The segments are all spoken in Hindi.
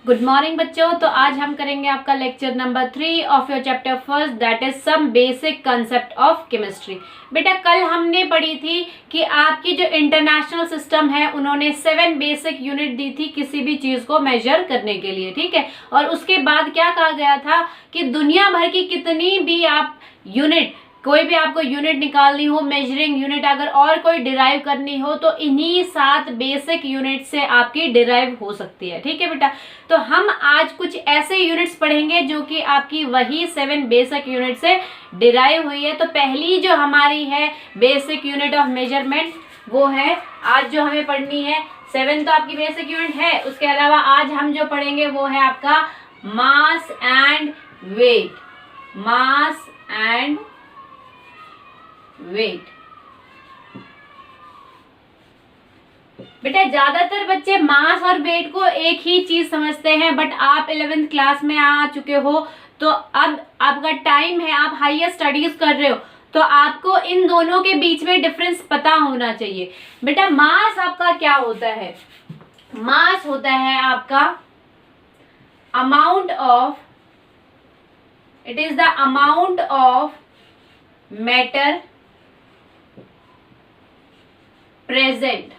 गुड मॉर्निंग बच्चों। तो आज हम करेंगे आपका lecture number 3 of your chapter first, that is some basic concept of chemistry. बेटा कल हमने पढ़ी थी कि आपकी जो इंटरनेशनल सिस्टम है उन्होंने 7 बेसिक यूनिट दी थी किसी भी चीज को मेजर करने के लिए, ठीक है। और उसके बाद क्या कहा गया था कि दुनिया भर की कितनी भी आप यूनिट, कोई भी आपको यूनिट निकालनी हो, मेजरिंग यूनिट अगर और कोई डिराइव करनी हो तो इन्हीं 7 बेसिक यूनिट से आपकी डिराइव हो सकती है, ठीक है बेटा। तो हम आज कुछ ऐसे यूनिट्स पढ़ेंगे जो कि आपकी वही 7 बेसिक यूनिट से डिराइव हुई है। तो पहली जो हमारी है बेसिक यूनिट ऑफ मेजरमेंट वो है आज जो हमें पढ़नी है 7 तो आपकी बेसिक यूनिट है। उसके अलावा आज हम जो पढ़ेंगे वो है आपका mass and weight. Mass and weight. बेटा ज्यादातर बच्चे मास और वेट को एक ही चीज समझते हैं, बट आप 11th क्लास में आ चुके हो तो अब आपका टाइम है, आप हायर स्टडीज कर रहे हो तो आपको इन दोनों के बीच में डिफरेंस पता होना चाहिए। बेटा मास आपका क्या होता है? मास होता है आपका amount of, it is the amount of matter present.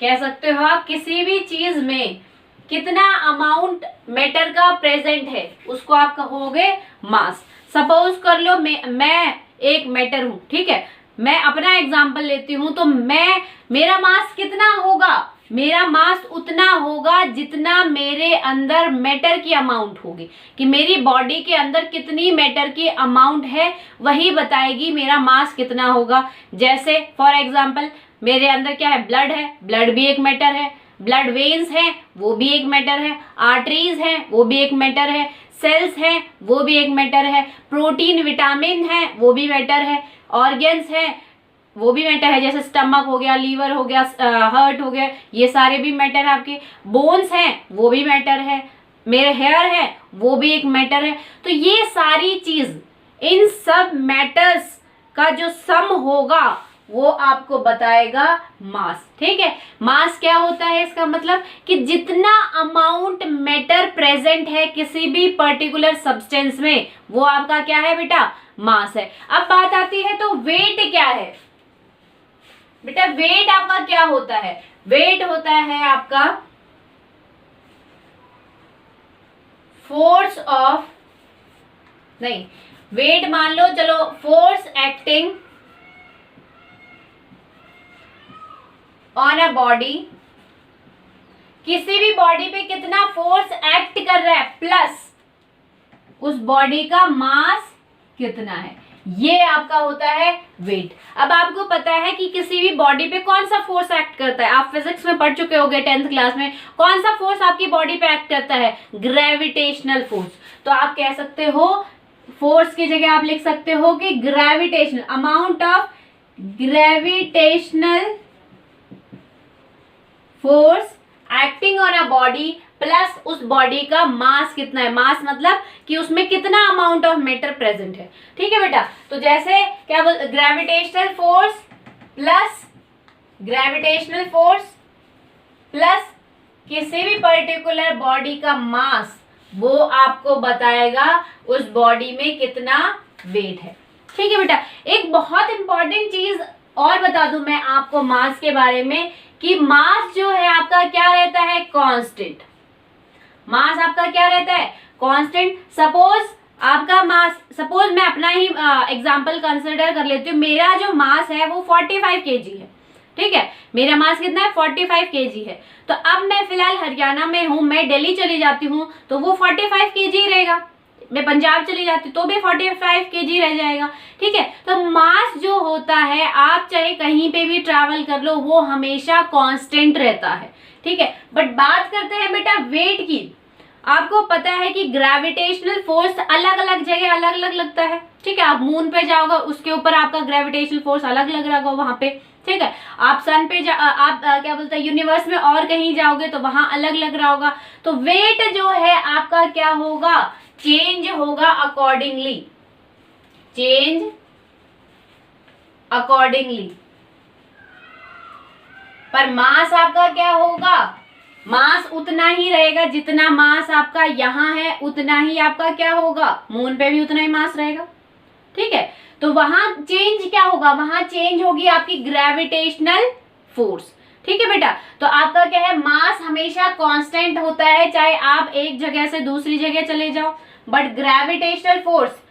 कह सकते हो आप किसी भी चीज में कितना अमाउंट मैटर का प्रेजेंट है उसको आप कहोगे मास। सपोज कर लो मैं एक मैटर हूं, ठीक है। मैं अपना एग्जांपल लेती हूं तो मेरा मास कितना होगा? मेरा मास उतना होगा जितना मेरे अंदर मैटर की अमाउंट होगी, कि मेरी बॉडी के अंदर कितनी मैटर की अमाउंट है वही बताएगी मेरा मास कितना होगा। जैसे फॉर एग्जांपल मेरे अंदर क्या है? ब्लड है, ब्लड भी एक मैटर है। ब्लड वेन्स है वो भी एक मैटर है। आर्टरीज है वो भी एक मैटर है। सेल्स है वो भी एक मैटर है। प्रोटीन विटामिन है वो भी मैटर है। ऑर्गन्स है वो भी मैटर है, जैसे स्टमक हो गया, लीवर हो गया, हार्ट हो गया, ये सारे भी मैटर है आपके। बोन्स हैं वो भी मैटर है। मेरे हेयर है वो भी एक मैटर है। तो ये सारी चीज, इन सब मैटर्स का जो सम होगा वो आपको बताएगा मास, ठीक है। मास क्या होता है? इसका मतलब कि जितना अमाउंट मैटर प्रेजेंट है किसी भी पर्टिकुलर सब्सटेंस में वो आपका क्या है बेटा? मास है। अब बात आती है तो वेट क्या है? बेटा वेट आपका क्या होता है? वेट होता है आपका फोर्स ऑफ, नहीं वेट मान लो, चलो force acting on a body. किसी भी बॉडी पे कितना फोर्स एक्ट कर रहा है प्लस उस बॉडी का मास कितना है, ये आपका होता है वेट। अब आपको पता है कि किसी भी बॉडी पे कौन सा फोर्स एक्ट करता है, आप फिजिक्स में पढ़ चुके होंगे 10th क्लास में। कौन सा फोर्स आपकी बॉडी पे एक्ट करता है? Gravitational force. तो आप कह सकते हो फोर्स की जगह आप लिख सकते हो कि gravitational, amount of gravitational force acting on a body plus उस बॉडी का मास कितना है। मास मतलब कि उसमें कितना अमाउंट ऑफ मैटर प्रेजेंट है, ठीक है बेटा। तो जैसे क्या बोल, ग्रेविटेशनल फोर्स प्लस किसी भी पर्टिकुलर बॉडी का मास, वो आपको बताएगा उस बॉडी में कितना वेट है, ठीक है बेटा। एक बहुत इंपॉर्टेंट चीज और बता दूं मैं आपको मास के बारे में कि मास जो है आपका क्या रहता है? कांस्टेंट। मास आपका क्या रहता है? कांस्टेंट। सपोज आपका मास, सपोज मैं अपना ही एग्जांपल कंसिडर कर लेती हूँ। मेरा जो मास है वो 45 kg है, ठीक है। मेरा मास कितना है? 45 kg है। तो अब मैं फिलहाल हरियाणा में हूँ, मैं दिल्ली चली जाती हूँ तो वो 45 kg रहेगा। मैं पंजाब चली जाती तो भी 45 kg रह जाएगा, ठीक है। तो मास जो होता है, आप चाहे कहीं पे भी ट्रैवल कर लो, वो हमेशा कांस्टेंट रहता है, ठीक है। बट बात करते हैं बेटा वेट की। आपको पता है कि ग्रेविटेशनल फोर्स अलग अलग जगह अलग अलग लगता है, ठीक है। आप मून पे जाओगे उसके ऊपर आपका ग्रेविटेशनल फोर्स अलग लग रहा होगा वहां पे, ठीक है। आप सन पे आप क्या बोलते हैं यूनिवर्स में और कहीं जाओगे तो वहां अलग लग रहा होगा। तो वेट जो है आपका क्या होगा? चेंज होगा अकॉर्डिंगली, चेंज अकॉर्डिंगली। पर मास आपका क्या होगा? मास उतना ही रहेगा, जितना मास आपका यहाँ है उतना ही आपका क्या होगा, मून पे भी उतना ही मास रहेगा। ठीक है, तो वहां चेंज क्या होगा, वहां चेंज होगी आपकी ग्रेविटेशनल फोर्स। ठीक है बेटा, तो आपका क्या है, मास हमेशा कांस्टेंट होता है चाहे आप एक जगह से दूसरी जगह चले जाओ, बट ग्रेविटेशनल फोर्स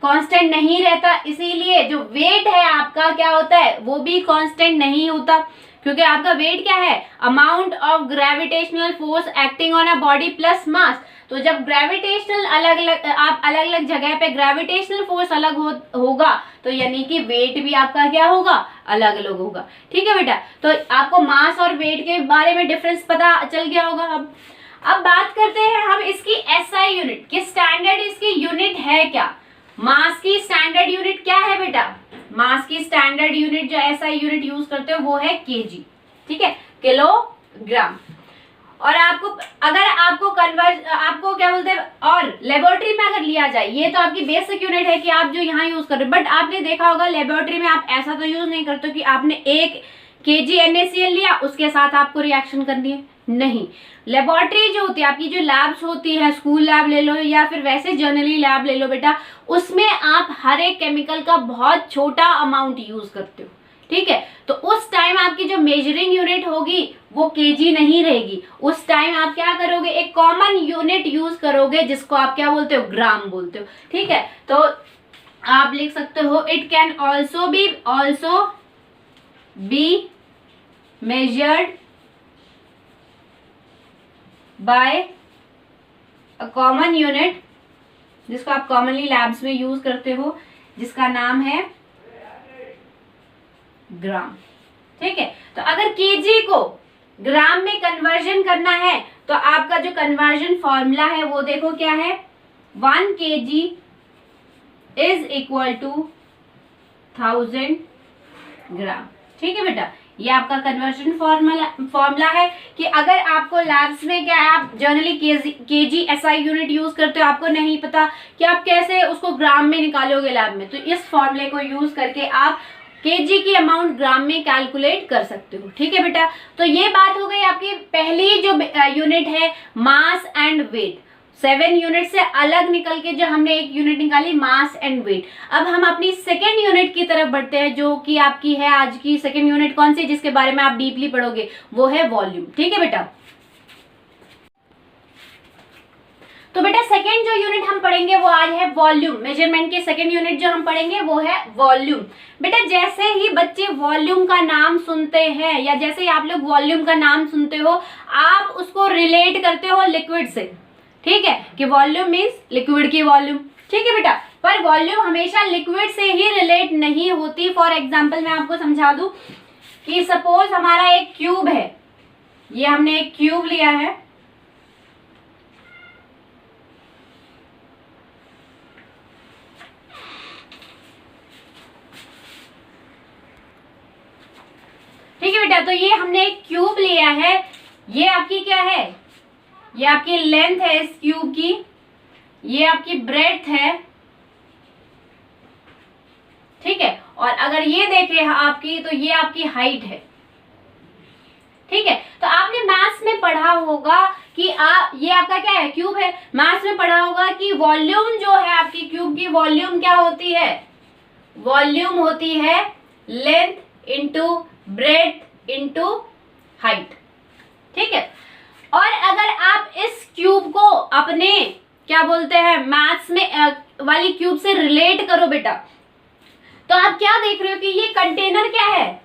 कांस्टेंट नहीं रहता, इसीलिए जो वेट है आपका क्या होता है, वो भी कांस्टेंट नहीं होता, क्योंकि आपका वेट क्या है, amount of gravitational force acting on a body plus mass. तो जब ग्रेविटेशनल अलग अलग, आप अलग अलग जगह पे ग्रेविटेशनल फोर्स अलग होगा, तो यानी कि वेट भी आपका क्या होगा, अलग अलग होगा। ठीक है बेटा, तो आपको मास और वेट के बारे में डिफरेंस पता चल गया होगा। अब बात करते हैं हम इसकी एसआई यूनिट की, स्टैंडर्ड इसकी यूनिट है क्या। मास की स्टैंडर्ड यूनिट क्या है बेटा, मास की स्टैंडर्ड यूनिट जो एसआई यूनिट यूज करते हो वो है केजी। ठीक है, किलोग्राम। और आपको अगर आपको आपको क्या बोलते हैं, और लेबोरेटरी में अगर लिया जाए, ये तो आपकी बेसिक यूनिट है कि आप जो यहाँ यूज कर रहे हो, बट आपने देखा होगा लेबोरेटरी में आप ऐसा तो यूज नहीं करते कि आपने 1 kg NaCl लिया, उसके साथ आपको रिएक्शन करनी है, नहीं। लेबोरेटरी जो होती है आपकी, जो लैब्स होती है, स्कूल लैब ले लो या फिर वैसे जनरली लैब ले लो बेटा, उसमें आप हर एक केमिकल का बहुत छोटा अमाउंट यूज करते हो। ठीक है, तो उस टाइम आपकी जो मेजरिंग यूनिट होगी वो केजी नहीं रहेगी, उस टाइम आप क्या करोगे, एक कॉमन यूनिट यूज करोगे जिसको आप क्या बोलते हो, ग्राम बोलते हो। ठीक है, तो आप लिख सकते हो it can also be measured by a common unit, जिसको आप कॉमनली लैब्स में यूज करते हो, जिसका नाम है ग्राम। ठीक है, तो अगर केजी को ग्राम में कन्वर्जन करना है तो आपका जो कन्वर्जन फॉर्मूला है वो देखो क्या है, 1 kg इज इक्वल टू 1000 ग्राम। ठीक है बेटा, ये आपका कन्वर्जन फॉर्मूला है कि अगर आपको लैब्स में क्या है, आप generally KG SI unit use करते हो, आपको नहीं पता कि आप कैसे उसको ग्राम में निकालोगे लैब में, तो इस फॉर्मूले को यूज करके आप केजी की अमाउंट ग्राम में कैलकुलेट कर सकते हो। ठीक है बेटा, तो ये बात हो गई आपकी पहली जो यूनिट है मास एंड वेट। 7 यूनिट से अलग निकल के जो हमने एक यूनिट निकाली, मास एंड वेट। अब हम अपनी सेकेंड यूनिट की तरफ बढ़ते हैं, जो कि आपकी है आज की सेकेंड यूनिट कौन सी, जिसके बारे में आप डीपली पढ़ोगे, वो है वॉल्यूम। ठीक है बेटा, तो बेटा सेकेंड जो यूनिट हम पढ़ेंगे वो आज है वॉल्यूम। मेजरमेंट की सेकेंड यूनिट जो हम पढ़ेंगे वो है वॉल्यूम। बेटा जैसे ही बच्चे वॉल्यूम का नाम सुनते हैं, या जैसे ही आप लोग वॉल्यूम का नाम सुनते हो, आप उसको रिलेट करते हो लिक्विड से। ठीक है, कि वॉल्यूम मीन्स लिक्विड की वॉल्यूम। ठीक है बेटा, पर वॉल्यूम हमेशा लिक्विड से ही रिलेट नहीं होती। फॉर एग्जाम्पल मैं आपको समझा दूं कि सपोज हमारा एक क्यूब है, ये हमने एक क्यूब लिया है, ठीक है बेटा, तो ये हमने एक क्यूब लिया है, ये आपकी क्या है, ये आपकी लेंथ है इस क्यूब की, ये आपकी ब्रेड्थ है। ठीक है, और अगर ये देखें आपकी, तो ये आपकी हाइट है। ठीक है, तो आपने मैथ्स में पढ़ा होगा कि ये आपका क्या है, क्यूब है। मैथ्स में पढ़ा होगा कि वॉल्यूम जो है आपकी क्यूब की, वॉल्यूम क्या होती है, वॉल्यूम होती है length into breadth into height. ठीक है, और अगर आप इस क्यूब को अपने क्या बोलते हैं मैथ्स में वाली क्यूब से रिलेट करो बेटा, तो आप क्या देख रहे हो कि ये कंटेनर क्या है,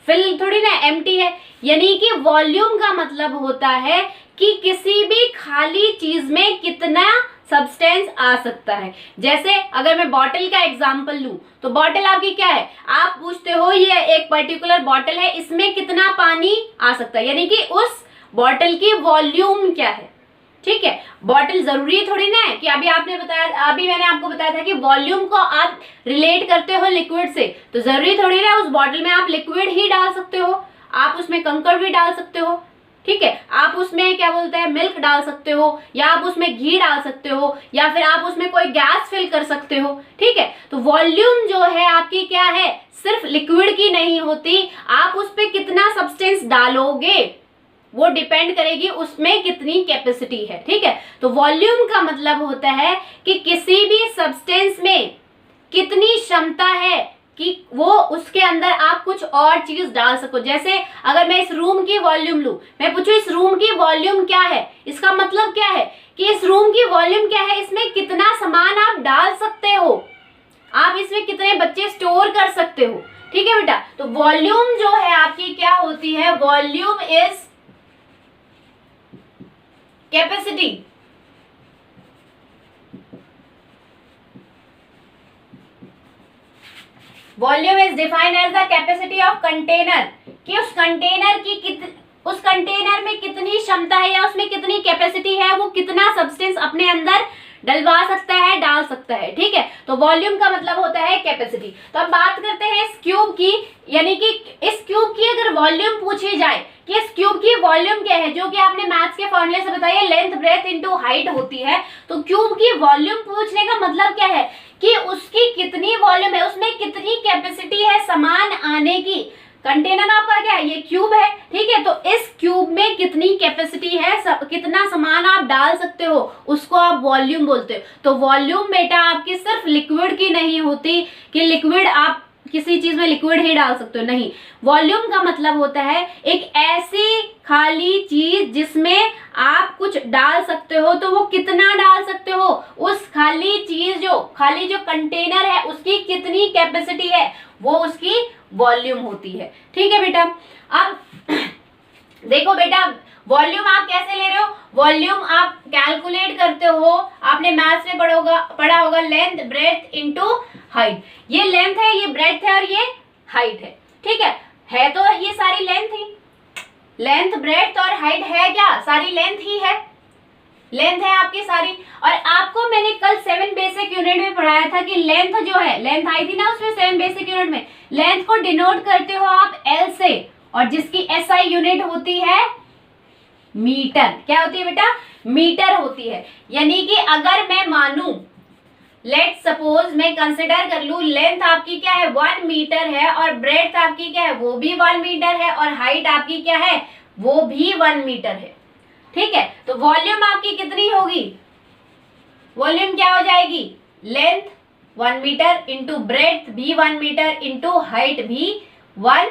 फिल थोड़ी ना, एम्प्टी है। यानी कि वॉल्यूम का मतलब होता है कि किसी भी खाली चीज में कितना सब्सटेंस आ सकता है। जैसे अगर मैं बॉटल का एग्जांपल लूं, तो बॉटल आपकी क्या है, आप पूछते हो ये एक पर्टिकुलर बॉटल है, इसमें कितना पानी आ सकता है, यानी कि उस बॉटल की वॉल्यूम क्या है। ठीक है, बॉटल जरूरी थोड़ी ना है कि अभी मैंने आपको बताया था कि वॉल्यूम को आप रिलेट करते हो लिक्विड से, तो जरूरी थोड़ी ना उस बॉटल में आप लिक्विड ही डाल सकते हो, आप उसमें कंकड़ भी डाल सकते हो। ठीक है, आप उसमें क्या बोलते हैं मिल्क डाल सकते हो, या आप उसमें घी डाल सकते हो, या फिर आप उसमें कोई गैस फिल कर सकते हो। ठीक है, तो वॉल्यूम जो है आपकी क्या है, सिर्फ लिक्विड की नहीं होती, आप उस पर कितना सब्सटेंस डालोगे वो डिपेंड करेगी उसमें कितनी कैपेसिटी है। ठीक है, तो वॉल्यूम का मतलब होता है कि किसी भी सब्सटेंस में कितनी क्षमता है कि वो उसके अंदर आप कुछ और चीज डाल सको। जैसे अगर मैं इस रूम की वॉल्यूम लूं, मैं पूछूं इस रूम की वॉल्यूम क्या है, इसका मतलब क्या है कि इस रूम की वॉल्यूम क्या है, इसमें कितना सामान आप डाल सकते हो, आप इसमें कितने बच्चे स्टोर कर सकते हो। ठीक है बेटा, तो वॉल्यूम जो है आपकी क्या होती है, volume is capacity. Volume is defined as the capacity of container, कि उस कंटेनर की उस कंटेनर में कितनी क्षमता है या उसमें कितनी कैपेसिटी है, वो कितना सब्सटेंस अपने अंदर डलवा सकता है, डाल सकता है। ठीक है, तो वॉल्यूम का मतलब होता है कैपेसिटी। तो अब बात करते हैं इस क्यूब की, यानी कि इस क्यूब की अगर वॉल्यूम पूछी जाए कि इस क्यूब की वॉल्यूम क्या है, जो कि आपने मैथ्स के फॉर्मूले से बताया लेंथ ब्रेथ इनटू हाइट होती है, तो क्यूब की वॉल्यूम पूछने का मतलब क्या है कि उसकी कितनी वॉल्यूम है, उसमें कितनी कैपेसिटी है सामान आने की। कंटेनर आपका क्या है, ये क्यूब है। ठीक है, तो इस क्यूब में कितनी कैपेसिटी है, कितना सामान आप डाल सकते हो, उसको आप वॉल्यूम बोलते हो। तो वॉल्यूम बेटा आपकी सिर्फ लिक्विड की नहीं होती कि लिक्विड आप किसी चीज में लिक्विड ही डाल सकते हो, नहीं। वॉल्यूम का मतलब होता है एक ऐसी खाली चीज जिसमें आप कुछ डाल सकते हो, तो वो कितना डाल सकते हो, उस खाली चीज खाली जो कंटेनर है उसकी कितनी कैपेसिटी है, वो उसकी वॉल्यूम होती है। ठीक है बेटा, अब देखो बेटा वॉल्यूम आप कैसे ले रहे हो, वॉल्यूम आप कैलकुलेट करते हो, आपने मैथ्स में पढ़ा होगा लेंथ ब्रेथ इनटू हाइट। ये लेंथ है, ये ब्रेथ है और ये हाइट है। ठीक है तो ये सारी लेंथ ही, लेंथ ब्रेथ और हाइट है क्या, सारी लेंथ ही है, लेंथ है आपकी सारी। और आपको मैंने कल 7 बेसिक यूनिट में पढ़ाया था कि लेंथ जो है, लेंथ आई थी ना उसमें 7 बेसिक यूनिट में, लेंथ को डिनोट करते हो आप एल से, और जिसकी एसआई यूनिट होती है मीटर। क्या होती है बेटा, मीटर होती है। यानी कि अगर मैं मानूं, लेट सपोज मैं कंसिडर कर लूं लेंथ आपकी क्या है 1 मीटर है, और ब्रेड्थ आपकी क्या है वो भी 1 मीटर है, और हाइट आपकी क्या है वो भी 1 मीटर है। ठीक है, तो वॉल्यूम आपकी कितनी होगी, वॉल्यूम क्या हो जाएगी, लेंथ 1 मीटर इंटू ब्रेड्थ भी 1 मीटर इंटू हाइट भी 1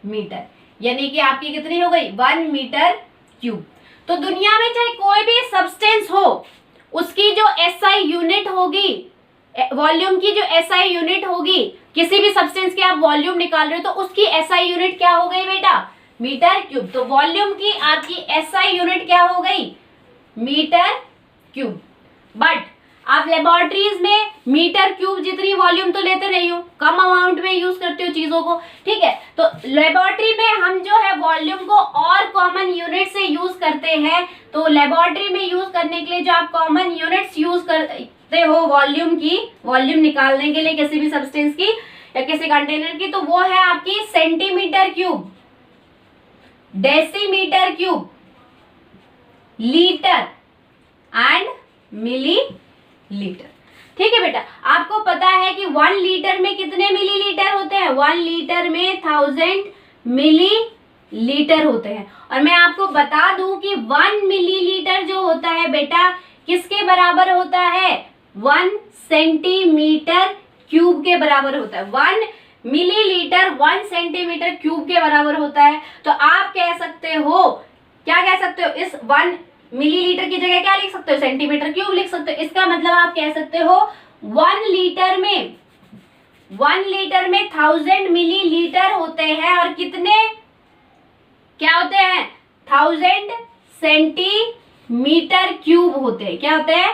मीटर, यानी कि आपकी कितनी हो गई 1 मीटर क्यूब। तो दुनिया में चाहे कोई भी सब्सटेंस हो, उसकी जो एसआई यूनिट होगी, वॉल्यूम की जो एसआई यूनिट होगी, किसी भी सब्सटेंस की आप वॉल्यूम निकाल रहे हो तो उसकी एसआई यूनिट क्या हो गई बेटा, मीटर क्यूब। तो वॉल्यूम की आपकी एसआई यूनिट क्या हो गई, मीटर क्यूब। बट आप लेबोरेटरीज में मीटर क्यूब जितनी वॉल्यूम तो लेते नहीं हो, कम अमाउंट में यूज करते हो चीजों को। ठीक है, तो लेबोरेटरी में हम जो है वॉल्यूम को और कॉमन यूनिट से यूज करते हैं। तो लेबोरेटरी में यूज करने के लिए जो आप कॉमन यूनिट्स यूज करते हो वॉल्यूम की, वॉल्यूम निकालने के लिए किसी भी सब्सटेंस की या किसी कंटेनर की, तो वो है आपकी centimetre cube, decimetre cube, litre and millilitre. ठीक है बेटा, आपको पता है कि 1 लीटर में कितने मिलीलीटर होते हैं, 1 लीटर में 1000 मिलीलीटर होते हैं। और मैं आपको बता दूं कि 1 मिलीलीटर जो होता है बेटा किसके बराबर होता है, 1 सेंटीमीटर क्यूब के बराबर होता है। 1 मिलीलीटर 1 सेंटीमीटर क्यूब के बराबर होता है। तो आप कह सकते हो, क्या कह सकते हो, इस 1 मिलीलीटर की जगह क्या लिख सकते हो, सेंटीमीटर क्यूब लिख सकते हो। इसका मतलब आप कह सकते हो 1 लीटर में 1000 मिलीलीटर होते हैं, और कितने क्या होते हैं 1000 सेंटीमीटर क्यूब होते हैं। क्या होते हैं,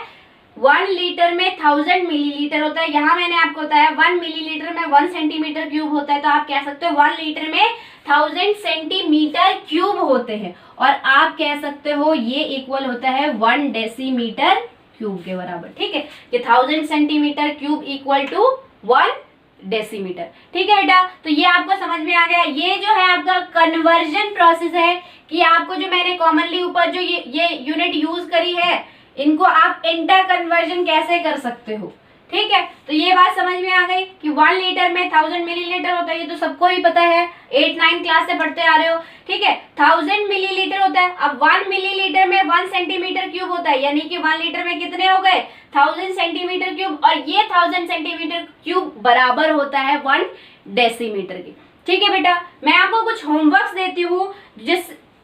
1 लीटर में 1000 मिलीलीटर होता है। यहाँ मैंने आपको बताया 1 मिलीलीटर में 1 सेंटीमीटर क्यूब होता है, तो आप कह सकते हो 1 लीटर में 1000 सेंटीमीटर क्यूब होते हैं। और आप कह सकते हो ये इक्वल होता है 1 डेसीमीटर क्यूब के बराबर। ठीक है, कि 1000 centimetre cube equal to 1 decimetre. ठीक है बेटा, तो ये आपको समझ में आ गया। ये जो है आपका कन्वर्जन प्रोसेस है, कि आपको जो मैंने कॉमनली ऊपर जो ये यूनिट यूज करी है, इनको आप इंटर कन्वर्जन कैसे कर सकते हो। ठीक ठीक है, तो ये बात समझ में आ गई कि 1 लीटर में 1000 मिलीलीटर होता है, ये तो सबको ही पता है, 8-9 क्लास से पढ़ते आ रहे हो। ठीक है, 1000 मिलीलीटर होता है। अब 1 मिलीलीटर में 1 सेंटीमीटर क्यूब होता है, यानी कि 1 लीटर में कितने हो गए 1000 सेंटीमीटर क्यूब, और ये 1000 सेंटीमीटर क्यूब बराबर होता है 1 डेसीमीटर की। ठीक है बेटा, मैं आपको कुछ होमवर्क्स देती हूँ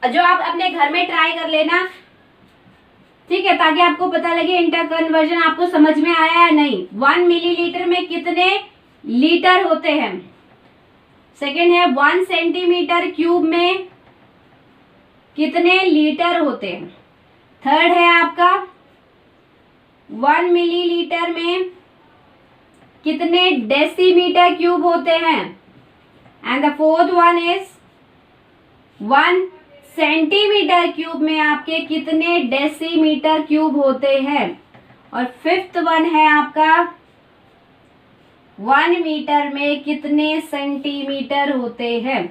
जो आप अपने घर में ट्राई कर लेना। ठीक है, ताकि आपको पता लगे इंटर कन्वर्जन आपको समझ में आया है नहीं। 1 मिलीलीटर में कितने लीटर होते हैं। सेकंड है 1 सेंटीमीटर क्यूब में कितने लीटर होते हैं। थर्ड है आपका 1 मिलीलीटर में कितने डेसीमीटर क्यूब होते हैं। And the fourth one is 1 centimetre cube में आपके कितने डेसीमीटर क्यूब होते हैं। और फिफ्थ वन है आपका 1 मीटर में कितने सेंटीमीटर होते हैं।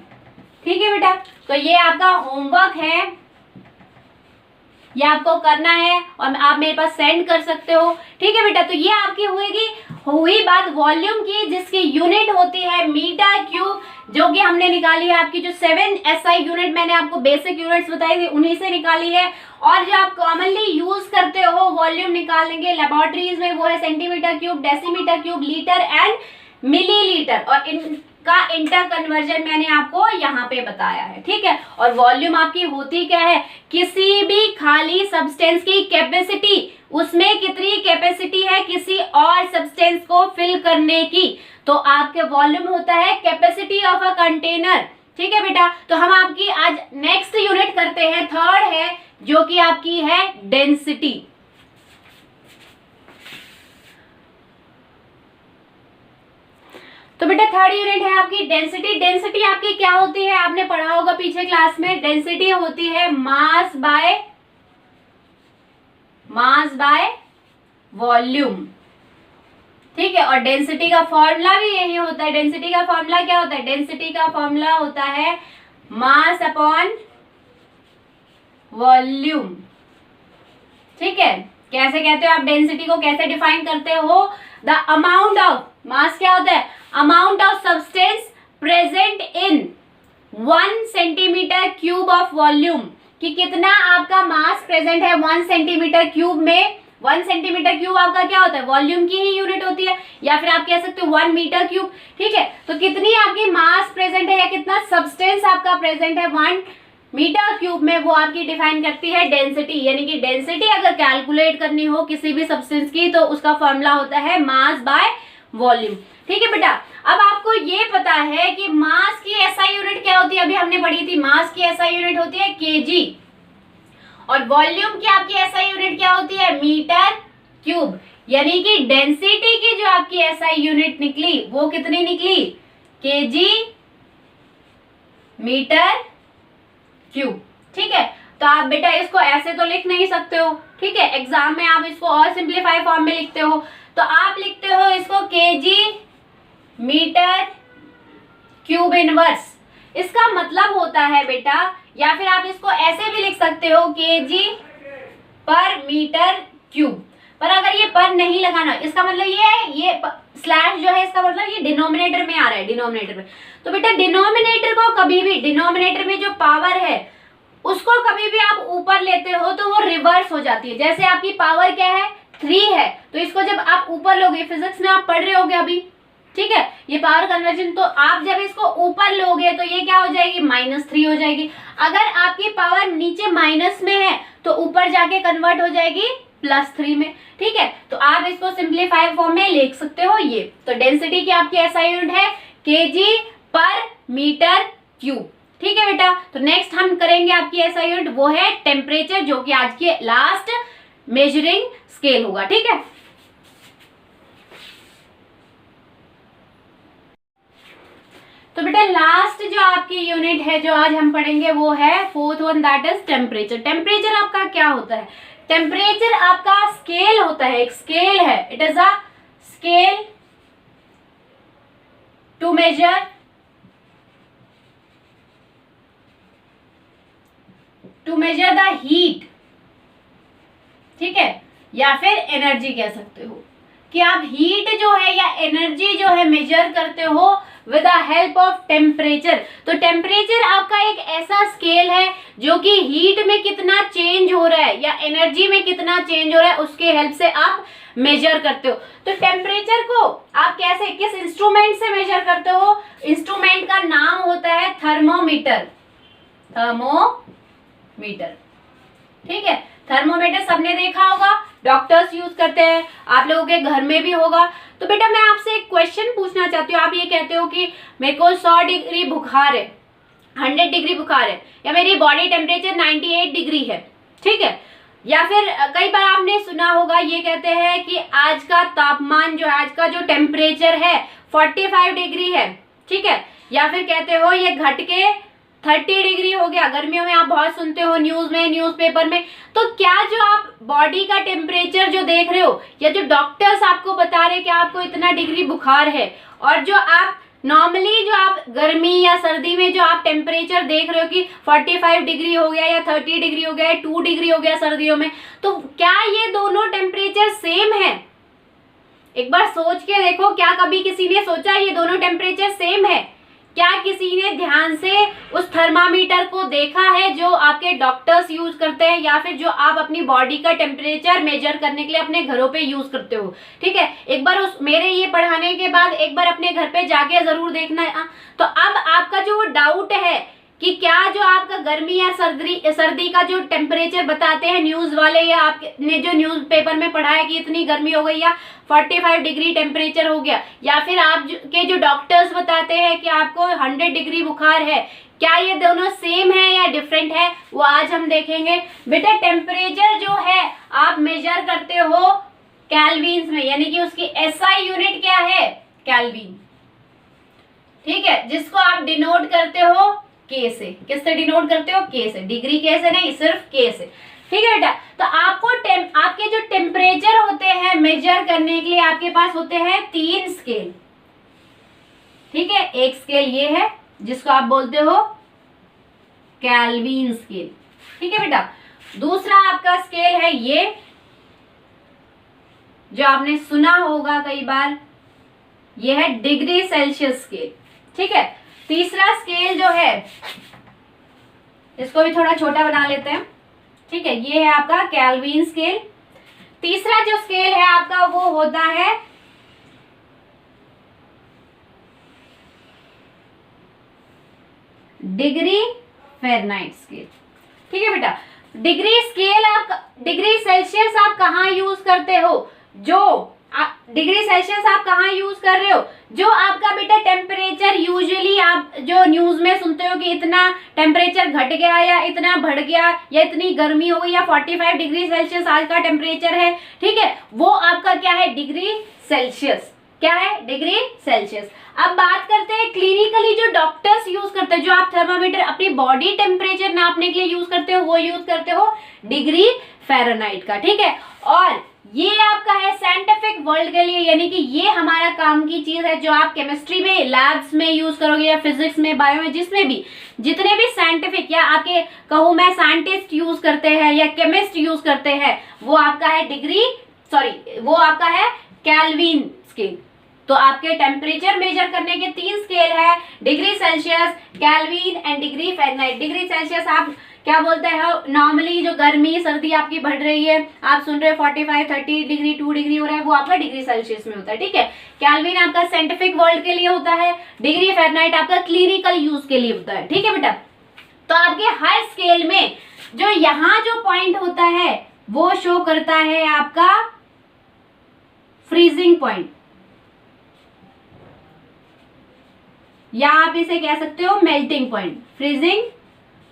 ठीक है बेटा, तो ये आपका होमवर्क है, ये आपको करना है और आप मेरे पास सेंड कर सकते हो। ठीक है बेटा, तो ये आपकी हुई बात वॉल्यूम की, जिसकी यूनिट होती है मीटर क्यूब, जो कि हमने निकाली है आपकी जो 7 SI यूनिट मैंने आपको बेसिक यूनिट्स बताई थी उन्हीं से निकाली है। और जो आप कॉमनली यूज करते हो वॉल्यूम निकालने लेबोरेटरीज में, वो है centimetre cube, decimetre cube, litre and millilitre, और इनका इंटर कन्वर्जन मैंने आपको यहाँ पे बताया है। ठीक है, और वॉल्यूम आपकी होती क्या है, किसी भी खाली सब्सटेंस की कैपेसिटी, उसमें कितनी कैपेसिटी है किसी और सब्सटेंस को फिल करने की, तो आपके वॉल्यूम होता है कैपेसिटी ऑफ अ कंटेनर। ठीक है बेटा, तो हम आपकी आज नेक्स्ट यूनिट करते हैं, थर्ड है, जो कि आपकी है डेंसिटी। तो बेटा थर्ड यूनिट है आपकी डेंसिटी। डेंसिटी आपकी क्या होती है, आपने पढ़ा होगा पीछे क्लास में, डेंसिटी होती है मास बाय वॉल्यूम। ठीक है, और डेंसिटी का फॉर्मूला भी यही होता है। डेंसिटी का फॉर्मूला क्या होता है, डेंसिटी का फॉर्मूला होता है मास अपॉन वॉल्यूम। ठीक है, कैसे कहते हो आप डेंसिटी को, कैसे डिफाइन करते हो, द अमाउंट ऑफ, मास क्या होता है, amount of substance present in 1 centimetre cube of volume, कि कितना आपका मास प्रेजेंट है 1 सेंटीमीटर क्यूब में। 1 सेंटीमीटर क्यूब आपका क्या होता है, वॉल्यूम की ही यूनिट होती है, या फिर आप कह सकते हो 1 मीटर क्यूब। ठीक है, तो कितनी आपकी मास प्रेजेंट है या कितना सब्सटेंस आपका प्रेजेंट है 1 मीटर क्यूब में, वो आपकी डिफाइन करती है डेंसिटी। यानी कि डेंसिटी अगर कैलकुलेट करनी हो किसी भी सब्सटेंस की, तो उसका फॉर्मूला होता है मास बाय वॉल्यूम। ठीक है बेटा, अब आपको ये पता है कि मास की एसआई यूनिट क्या होती है, अभी हमने पढ़ी थी, मास की एसआई यूनिट होती है केजी, और वॉल्यूम की आपकी एसआई यूनिट क्या होती है, मीटर क्यूब। यानी कि डेंसिटी की जो आपकी एसआई यूनिट निकली वो कितनी निकली, केजी मीटर क्यूब। ठीक है, तो आप बेटा इसको ऐसे तो लिख नहीं सकते हो। ठीक है, एग्जाम में आप इसको और सिंप्लीफाई फॉर्म में लिखते हो, तो आप लिखते हो इसको केजी मीटर क्यूब इनवर्स। इसका मतलब होता है बेटा, या फिर आप इसको ऐसे भी लिख सकते हो केजी पर मीटर क्यूब। पर अगर ये पर नहीं लगाना, इसका मतलब ये स्लैश जो है, इसका मतलब ये डिनोमिनेटर में आ रहा है, डिनोमिनेटर में। तो बेटा डिनोमिनेटर को कभी भी, डिनोमिनेटर में जो पावर है उसको कभी भी आप ऊपर लेते हो तो वो रिवर्स हो जाती है। जैसे आपकी पावर क्या है, 3 है, तो इसको जब आप ऊपर लोगे, फिजिक्स में आप पढ़ रहे होगे अभी, ठीक है, ये पावर कन्वर्जन, तो आप जब इसको ऊपर लोगे तो ये क्या हो जाएगी, -3 हो जाएगी। अगर आपकी पावर नीचे माइनस में है तो ऊपर जाके कन्वर्ट हो जाएगी +3 में। ठीक है, तो आप इसको सिंप्लीफाइड फॉर्म में लिख सकते हो ये। तो डेंसिटी की आपकी एसआई यूनिट है केजी पर मीटर क्यूब। ठीक है बेटा, तो नेक्स्ट हम करेंगे आपकी एसआई यूनिट, वो है टेम्परेचर, जो कि आज के लास्ट मेजरिंग स्केल होगा। ठीक है, तो बेटा लास्ट जो आपकी यूनिट है जो आज हम पढ़ेंगे वो है 4th one, that is temperature. Temperature आपका क्या होता है, टेम्परेचर आपका स्केल होता है, एक स्केल है, it is a scale to measure the heat. ठीक है, या फिर एनर्जी कह सकते हो। कि आप हीट जो है या एनर्जी जो है मेजर करते हो with the help of temperature. तो टेम्परेचर आपका एक ऐसा स्केल है जो कि हीट में कितना चेंज हो रहा है या एनर्जी में कितना चेंज हो रहा है उसके हेल्प से आप मेजर करते हो। तो टेम्परेचर को आप कैसे, किस इंस्ट्रूमेंट से मेजर करते हो? इंस्ट्रूमेंट का नाम होता है थर्मोमीटर। थर्मोमीटर, ठीक है। थर्मोमीटर सबने देखा होगा, डॉक्टर्स यूज करते हैं, आप लोगों के घर में भी होगा। तो बेटा मैं आपसे एक क्वेश्चन पूछना चाहती हूँ। आप ये कहते हो कि मेरे को 100 डिग्री बुखार है, 100 डिग्री बुखार है, या मेरी बॉडी टेम्परेचर 98 डिग्री है, ठीक है। या फिर कई बार आपने सुना होगा ये कहते हैं कि आज का तापमान जो है, आज का जो टेम्परेचर है 45 डिग्री है, ठीक है। या फिर कहते हो ये घट के 30 डिग्री हो गया। गर्मियों में आप बहुत सुनते हो न्यूज में, न्यूज़पेपर में। तो क्या जो आप बॉडी का टेम्परेचर जो देख रहे हो या जो डॉक्टर्स आपको बता रहे हैं कि आपको इतना डिग्री बुखार है, और जो आप नॉर्मली जो आप गर्मी या सर्दी में जो आप टेम्परेचर देख रहे हो कि 45 डिग्री हो गया या 30 डिग्री हो गया, 2 डिग्री हो गया सर्दियों में, तो क्या ये दोनों टेम्परेचर सेम है? एक बार सोच के देखो, क्या कभी किसी ने सोचा ये दोनों टेम्परेचर सेम है? क्या किसी ने ध्यान से उस थर्मामीटर को देखा है जो आपके डॉक्टर्स यूज करते हैं या फिर जो आप अपनी बॉडी का टेम्परेचर मेजर करने के लिए अपने घरों पे यूज करते हो? ठीक है, एक बार उस मेरे ये पढ़ाने के बाद एक बार अपने घर पे जाके जरूर देखना है। तो अब आपका जो वो डाउट है कि क्या जो आपका गर्मी या सर्दी का जो टेम्परेचर बताते हैं न्यूज वाले, या आपने जो न्यूज पेपर में पढ़ा है कि इतनी गर्मी हो गई या 45 डिग्री टेम्परेचर हो गया, या फिर आप के जो डॉक्टर्स बताते हैं कि आपको 100 डिग्री बुखार है, क्या ये दोनों सेम है या डिफरेंट है, वो आज हम देखेंगे। बेटा टेम्परेचर जो है आप मेजर करते हो केल्विन्स में, यानी कि उसकी एसआई यूनिट क्या है? केल्विन, ठीक है, जिसको आप डिनोट करते हो के से। किससे डिनोट करते हो? के से। डिग्री के से नहीं, सिर्फ के से, ठीक है बेटा। तो आपको आपके जो टेम्परेचर होते हैं मेजर करने के लिए आपके पास होते हैं 3 स्केल, ठीक है। एक स्केल ये है जिसको आप बोलते हो केल्विन स्केल, ठीक है बेटा। दूसरा आपका स्केल है ये जो आपने सुना होगा कई बार, ये है डिग्री सेल्सियस स्केल, ठीक है। तीसरा स्केल जो है, इसको भी थोड़ा छोटा बना लेते हैं, ठीक है, ये है आपका केल्विन स्केल। तीसरा जो स्केल है आपका वो होता है डिग्री फ़ारेनहाइट स्केल, ठीक है बेटा। डिग्री स्केल आप, डिग्री सेल्सियस आप कहाँ यूज करते हो? जो डिग्री सेल्सियस आप कहाँ यूज कर रहे हो? जो आपका बेटा टेम्परेचर यूजुअली आप जो न्यूज में सुनते हो कि इतना टेम्परेचर घट गया या इतना बढ़ गया या इतनी गर्मी हो गई या 45 डिग्री सेल्सियस आज का टेम्परेचर है, ठीक है, वो आपका क्या है? Degree Celsius. क्या है? Degree Celsius. अब बात करते हैं क्लिनिकली जो डॉक्टर्स यूज करते हैं, जो आप थर्मामीटर अपनी बॉडी टेम्परेचर नापने के लिए यूज करते हो, वो यूज करते हो डिग्री फ़ारेनहाइट का, ठीक है। और ये आपका है साइंटिफिक वर्ल्ड के लिए, यानी कि ये हमारा काम की चीज है जो आप केमिस्ट्री में लैब्स में यूज करोगे या फिजिक्स में, बायो में, जिसमें भी जितने भी साइंटिफिक या आपके कहूँ मैं साइंटिस्ट यूज करते हैं या केमिस्ट यूज करते हैं, वो आपका है वो आपका है केल्विन स्केल। तो आपके टेम्परेचर मेजर करने के 3 स्केल है, degree Celsius, kelvin and degree Fahrenheit. Degree Celsius आप क्या बोलते हैं, नॉर्मली जो गर्मी सर्दी आपकी बढ़ रही है, आप सुन रहे हो 45 30 डिग्री 2 डिग्री हो रहा है, वो आपका डिग्री सेल्सियस में होता है, ठीक है। केल्विन आपका साइंटिफिक वर्ल्ड के लिए होता है, डिग्री फ़ारेनहाइट आपका क्लिनिकल यूज के लिए होता है, ठीक है बेटा। तो आपके हर स्केल में जो यहाँ जो पॉइंट होता है वो शो करता है आपका फ्रीजिंग पॉइंट, या आप इसे कह सकते हो मेल्टिंग पॉइंट, फ्रीजिंग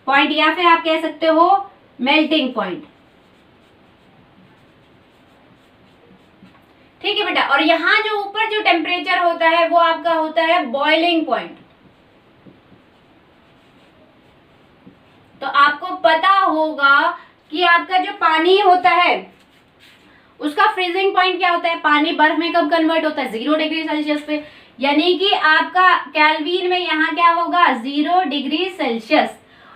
पॉइंट, या फिर आप कह सकते हो मेल्टिंग पॉइंट, ठीक है बेटा। और यहाँ जो ऊपर जो टेम्परेचर होता है वो आपका होता है बॉइलिंग पॉइंट। तो आपको पता होगा कि आपका जो पानी होता है उसका फ्रीजिंग पॉइंट क्या होता है? पानी बर्फ में कब कन्वर्ट होता है? 0 डिग्री सेल्सियस पे, यानी कि आपका केल्विन में यहाँ क्या होगा? 0 डिग्री सेल्सियस।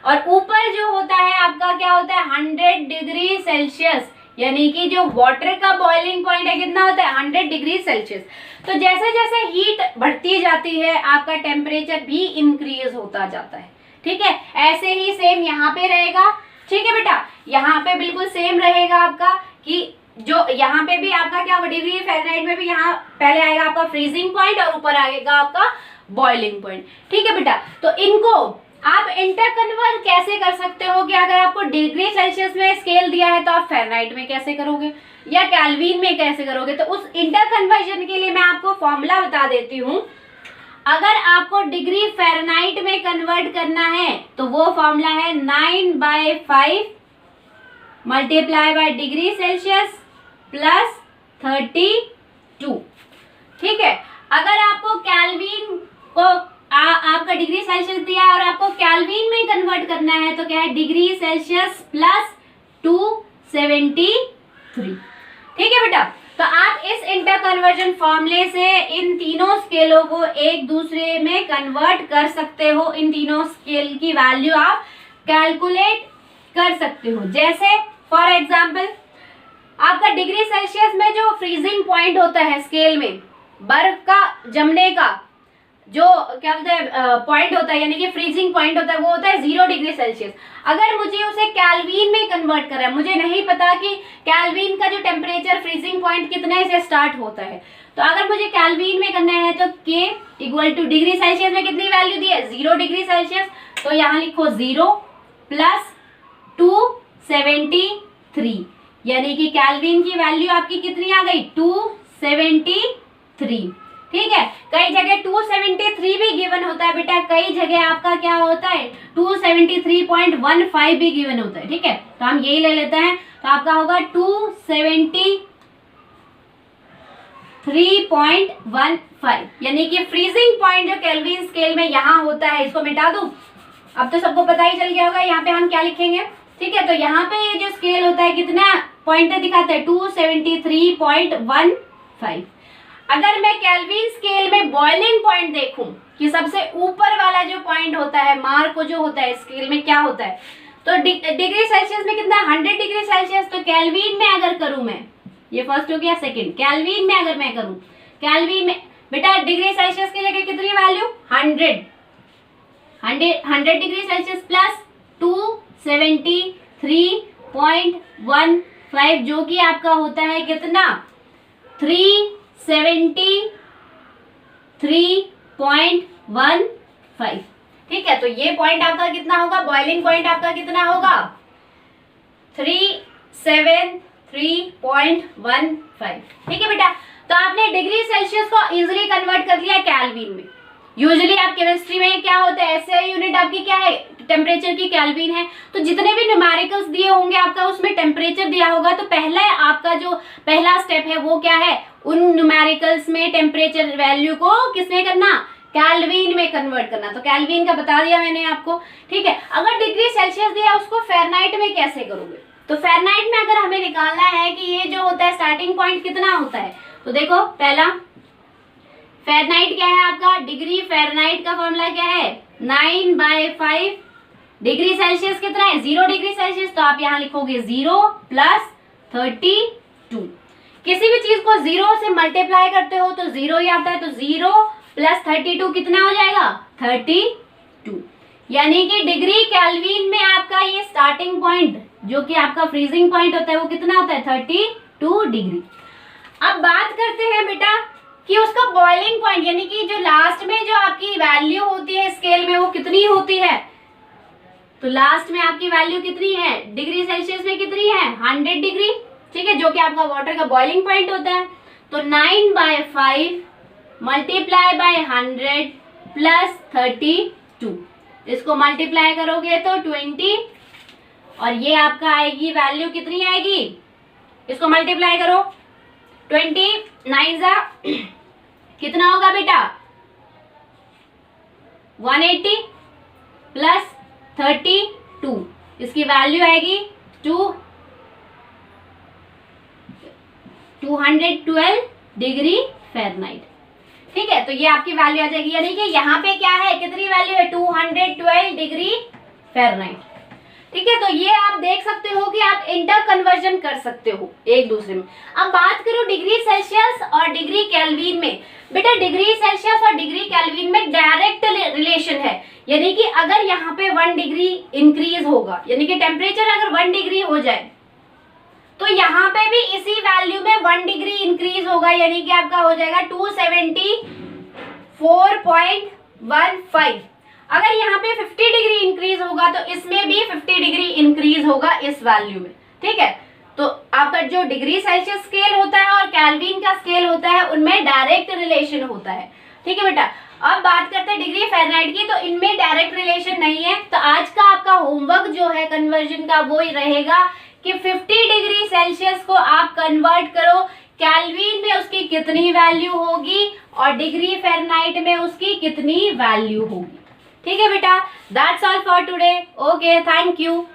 और ऊपर जो होता है आपका क्या होता है? 100 डिग्री सेल्सियस, यानी कि जो वाटर का बॉइलिंग पॉइंट है कितना होता है 100 डिग्री सेल्सियस। तो जैसे जैसे हीट बढ़ती जाती है आपका टेम्परेचर भी इंक्रीज होता जाता है। ठीक है, ऐसे ही सेम यहाँ पे रहेगा। ठीक है बेटा, यहाँ पे बिल्कुल सेम रहेगा आपका कि जो यहाँ पे भी आपका क्या होगा डिग्री फ़ारेनहाइट में भी यहाँ पहले आएगा आपका फ्रीजिंग पॉइंट और ऊपर आएगा आपका बॉइलिंग पॉइंट। ठीक है बेटा, तो इनको आप इंटर कन्वर्ट कैसे कर सकते हो कि अगर आपको डिग्री सेल्सियस में स्केल दिया है तो आप फ़ारेनहाइट में कैसे करोगे या केल्विन में कैसे करोगे। तो उस इंटर कन्वर्जन के लिए मैं आपको फॉर्मूला बता देती हूँ। अगर आपको डिग्री फ़ारेनहाइट में कन्वर्ट करना है तो वो फॉर्मूला है 9/5 multiply by degree Celsius plus 32। ठीक है, अगर आपको केल्विन को आपका डिग्री सेल्सियस दिया है और आपको केल्विन में कन्वर्ट करना है तो क्या है डिग्री सेल्सियस प्लस 273। ठीक है बेटा, तो आप इस इंटर कन्वर्जन फॉर्मूले से इन तीनों स्केलों को एक दूसरे में कन्वर्ट कर सकते हो। इन तीनों स्केल की वैल्यू आप कैलकुलेट कर सकते हो। जैसे फॉर एग्जाम्पल आपका डिग्री सेल्सियस में जो फ्रीजिंग पॉइंट होता है स्केल में, बर्फ का जमने का जो क्या बोलते हैं पॉइंट होता है यानी कि फ्रीजिंग पॉइंट होता है, वो होता है 0 डिग्री सेल्सियस। अगर मुझे उसे केल्विन में कन्वर्ट करना है, मुझे नहीं पता कि केल्विन का जो टेम्परेचर फ्रीजिंग पॉइंट कितने से स्टार्ट होता है, तो अगर मुझे केल्विन में करना है तो K equal two degree Celsius में कितनी वैल्यू दी है 0 डिग्री सेल्सियस, तो यहाँ लिखो 0 प्लस 273 यानी कि केल्विन की वैल्यू आपकी कितनी आ गई 273। ठीक है, कई जगह 273 भी गिवन होता है बेटा, कई जगह आपका क्या होता है 273.15 भी गिवन होता है। ठीक है, तो हम यही ले लेते हैं, तो आपका होगा 273.15 यानी कि फ्रीजिंग पॉइंट जो केल्विन स्केल में यहाँ होता है। इसको मिटा दूं, अब तो सबको पता ही चल गया होगा यहाँ पे हम क्या लिखेंगे। ठीक है, तो यहाँ पे ये जो स्केल होता है कितना पॉइंट दिखाता है 273.15। अगर मैं केल्विन स्केल में बॉइलिंग पॉइंट देखूं कि सबसे ऊपर वाला जो पॉइंट होता है मार्क जो होता है स्केल में क्या होता है, तो डिग्री सेल्सियस में कितना 100 डिग्री सेल्सियस। तो केल्विन में अगर करूं मैं, ये फर्स्ट हो गया, सेकंड केल्विन में अगर मैं करूं, केल्विन में बेटा डिग्री सेल्सियस की जगह कितनी वैल्यू 100 डिग्री सेल्सियस प्लस 273.15 जो कि आपका होता है कितना 373.15। ठीक है, तो ये पॉइंट आपका कितना होगा, बॉइलिंग पॉइंट आपका कितना होगा 373.15। ठीक है बेटा, तो आपने डिग्री सेल्सियस को इजीली कन्वर्ट कर लिया केल्विन में। यूजुअली आप केमिस्ट्री में क्या होता है एसआई यूनिट आपकी क्या है टेम्परेचर की केल्विन है, तो जितने भी न्यूमेरिकल्स दिए होंगे आपका उसमें टेम्परेचर दिया होगा, तो पहला आपका जो पहला स्टेप है वो क्या है उन न्यूमेरिकल्स में टेम्परेचर वैल्यू को किसमें करना केल्विन में कन्वर्ट करना। तो केल्विन का बता दिया मैंने आपको। ठीक है, अगर डिग्री सेल्सियस दिया उसको फ़ारेनहाइट में कैसे करोगे, तो फ़ारेनहाइट में अगर हमें निकालना है कि ये जो होता है स्टार्टिंग पॉइंट कितना होता है, तो देखो पहला फ़ारेनहाइट क्या है आपका डिग्री फ़ारेनहाइट का फॉर्मूला क्या है 9/5 डिग्री सेल्सियस कितना है 0 डिग्री सेल्सियस, तो आप यहाँ लिखोगे 0 प्लस 32। किसी भी चीज को 0 से मल्टीप्लाई करते हो तो 0 ही आता है, तो 0 प्लस 32 कितना हो जाएगा 32। यानी कि डिग्री केल्विन में आपका ये स्टार्टिंग पॉइंट जो कि आपका फ्रीजिंग पॉइंट होता है वो कितना होता है 32 डिग्री। अब बात करते हैं बेटा कि उसका बॉइलिंग पॉइंट यानी कि जो लास्ट में जो आपकी वैल्यू होती है स्केल में वो कितनी होती है, तो लास्ट में आपकी वैल्यू कितनी है डिग्री सेल्सियस में कितनी है 100 डिग्री। ठीक है, जो कि आपका वाटर का बॉइलिंग पॉइंट होता है। तो 9/5 मल्टीप्लाई बाय 100 प्लस 32, इसको मल्टीप्लाई करोगे तो 20 और ये आपका आएगी वैल्यू कितनी आएगी, इसको मल्टीप्लाई करो 29 कितना होगा बेटा 180 प्लस 32, इसकी वैल्यू आएगी 212 डिग्री फ़ारेनहाइट। ठीक है, तो ये आपकी वैल्यू आ जाएगी, यानी कि यहाँ पे क्या है कितनी वैल्यू है 212 डिग्री फ़ारेनहाइट। ठीक है, तो ये आप देख सकते हो कि आप इंटर कन्वर्जन कर सकते हो एक दूसरे में। अब बात करो डिग्री सेल्सियस और डिग्री केल्विन में। बेटा डिग्री सेल्सियस और डिग्री केल्विन में डायरेक्ट रिलेशन है, यानी कि अगर यहाँ पे 1 डिग्री इंक्रीज होगा, यानी कि टेम्परेचर अगर 1 डिग्री हो जाए तो यहाँ पे भी इसी वैल्यू में 1 डिग्री इंक्रीज होगा, यानी कि आपका हो जाएगा 274.15। अगर यहाँ पे 50 डिग्री इंक्रीज होगा तो इसमें भी 50 डिग्री इंक्रीज होगा इस वैल्यू में। ठीक है, तो आपका जो डिग्री सेल्सियस स्केल होता है और केल्विन का स्केल होता है उनमें डायरेक्ट रिलेशन होता है। ठीक है बेटा, अब बात करते हैं डिग्री फ़ारेनहाइट की, तो इनमें डायरेक्ट रिलेशन नहीं है। तो आज का आपका होमवर्क जो है कन्वर्जन का वो ही रहेगा कि 50 डिग्री सेल्सियस को आप कन्वर्ट करो, केल्विन में उसकी कितनी वैल्यू होगी और डिग्री फ़ारेनहाइट में उसकी कितनी वैल्यू होगी। ठीक है बेटा, that's all for today. Okay, thank you.